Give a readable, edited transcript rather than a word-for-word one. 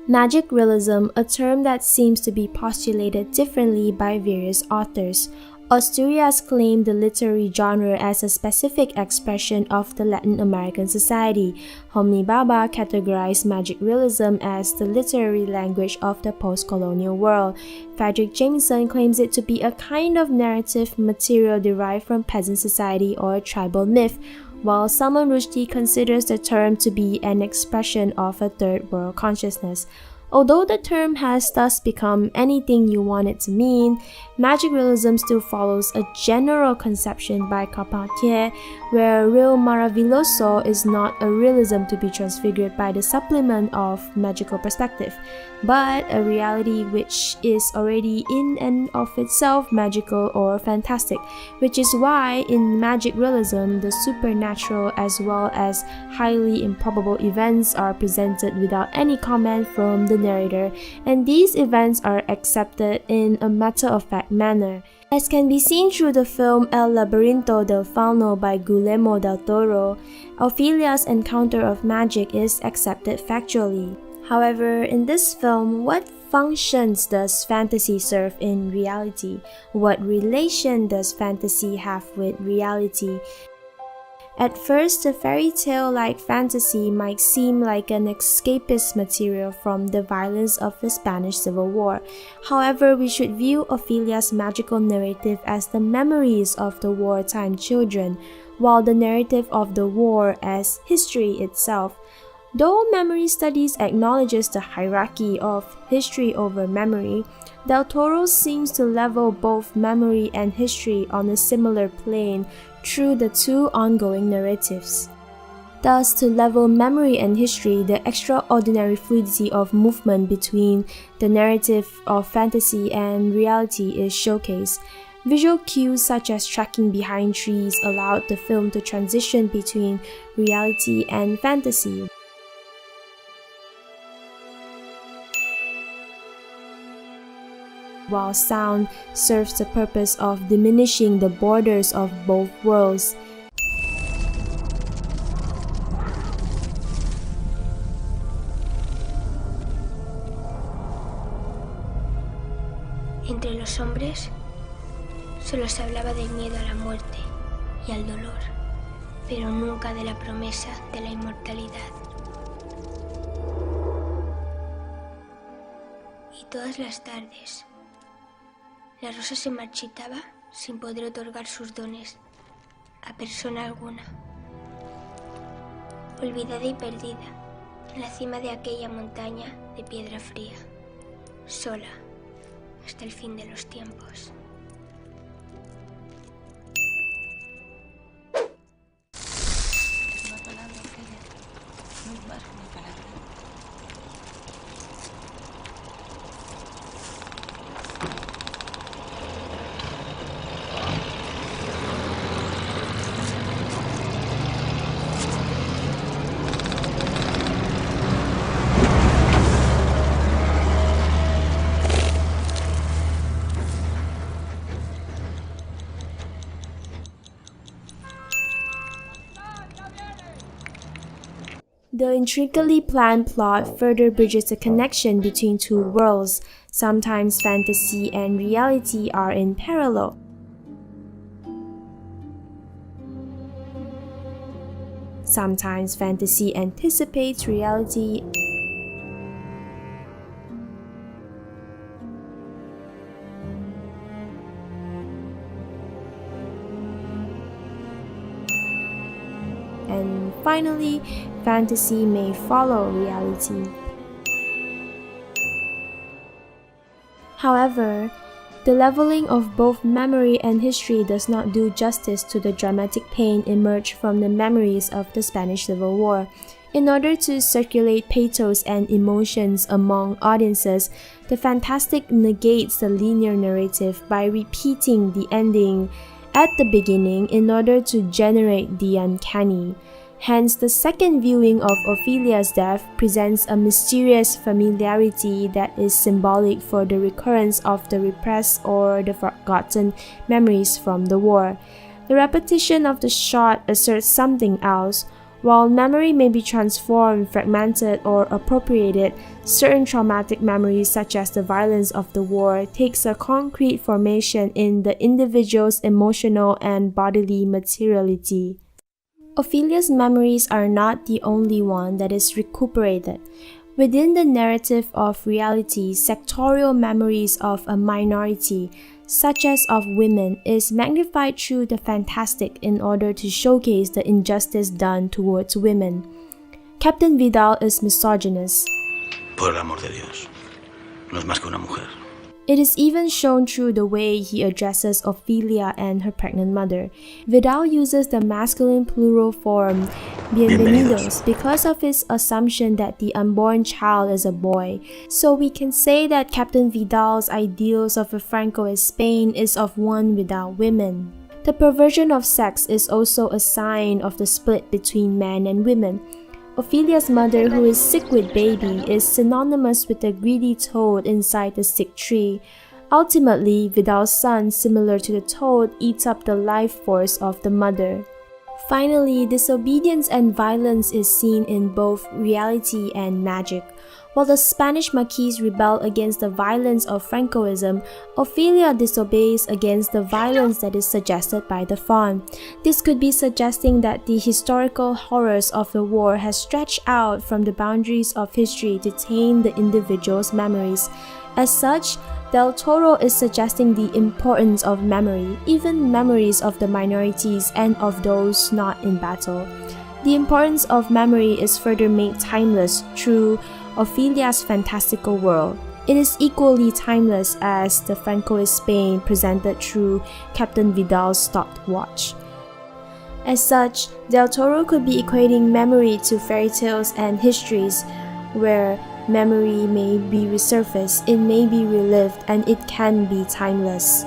Magic realism, a term that seems to be postulated differently by various authors. Asturias claimed the literary genre as a specific expression of the Latin American society. Homi Bhabha categorized magic realism as the literary language of the postcolonial world. Fredric Jameson claims it to be a kind of narrative material derived from peasant society or tribal myth, while Salman Rushdie considers the term to be an expression of a third world consciousness. Although the term has thus become anything you want it to mean, magic realism still follows a general conception by Carpentier, where real maravilloso is not a realism to be transfigured by the supplement of magical perspective, but a reality which is already in and of itself magical or fantastic, which is why in magic realism the supernatural as well as highly improbable events are presented without any comment from the narrator, and these events are accepted in a matter-of-fact manner. As can be seen through the film El Laberinto del Fauno by Guillermo del Toro, Ofelia's encounter of magic is accepted factually. However, in this film, what functions does fantasy serve in reality? What relation does fantasy have with reality? At first, the fairy tale-like fantasy might seem like an escapist material from the violence of the Spanish Civil War. However, we should view Ofelia's magical narrative as the memories of the wartime children, while the narrative of the war as history itself. Though memory studies acknowledges the hierarchy of history over memory, Del Toro seems to level both memory and history on a similar plane through the two ongoing narratives. Thus, to level memory and history, the extraordinary fluidity of movement between the narrative of fantasy and reality is showcased. Visual cues such as tracking behind trees allowed the film to transition between reality and fantasy, while sound serves the purpose of diminishing the borders of both worlds. Entre los hombres solo se hablaba del miedo a la muerte y al dolor, pero nunca de la promesa de la inmortalidad. Y todas las tardes, la rosa se marchitaba sin poder otorgar sus dones a persona alguna. Olvidada y perdida en la cima de aquella montaña de piedra fría, sola hasta el fin de los tiempos. Una palabra, Ofelia, no es más que una palabra. The intricately planned plot further bridges the connection between two worlds. Sometimes fantasy and reality are in parallel. Sometimes fantasy anticipates reality. And finally, fantasy may follow reality. However, the leveling of both memory and history does not do justice to the dramatic pain emerged from the memories of the Spanish Civil War. In order to circulate pathos and emotions among audiences, the fantastic negates the linear narrative by repeating the ending at the beginning in order to generate the uncanny. Hence, the second viewing of Ofelia's death presents a mysterious familiarity that is symbolic for the recurrence of the repressed or the forgotten memories from the war. The repetition of the shot asserts something else. While memory may be transformed, fragmented, or appropriated, certain traumatic memories such as the violence of the war takes a concrete formation in the individual's emotional and bodily materiality. Ophelia's memories are not the only one that is recuperated. Within the narrative of reality, sectorial memories of a minority, such as of women, is magnified through the fantastic in order to showcase the injustice done towards women. Captain Vidal is misogynist. Por el amor de Dios, no es más que una mujer. It is even shown through the way he addresses Ofelia and her pregnant mother. Vidal uses the masculine plural form bienvenidos because of his assumption that the unborn child is a boy. So we can say that Captain Vidal's ideals of a Francoist Spain is of one without women. The perversion of sex is also a sign of the split between men and women. Ophelia's mother, who is sick with baby, is synonymous with the greedy toad inside the sick tree. Ultimately, Vidal's son, similar to the toad, eats up the life force of the mother. Finally, disobedience and violence is seen in both reality and magic. While the Spanish Marquis rebel against the violence of Francoism, Ofelia disobeys against the violence that is suggested by the faun. This could be suggesting that the historical horrors of the war has stretched out from the boundaries of history to taint the individual's memories. As such, Del Toro is suggesting the importance of memory, even memories of the minorities and of those not in battle. The importance of memory is further made timeless through Ophelia's fantastical world. It is equally timeless as the Francoist Spain presented through Captain Vidal's stopwatch. As such, Del Toro could be equating memory to fairy tales and histories, where memory may be resurfaced, it may be relived, and it can be timeless.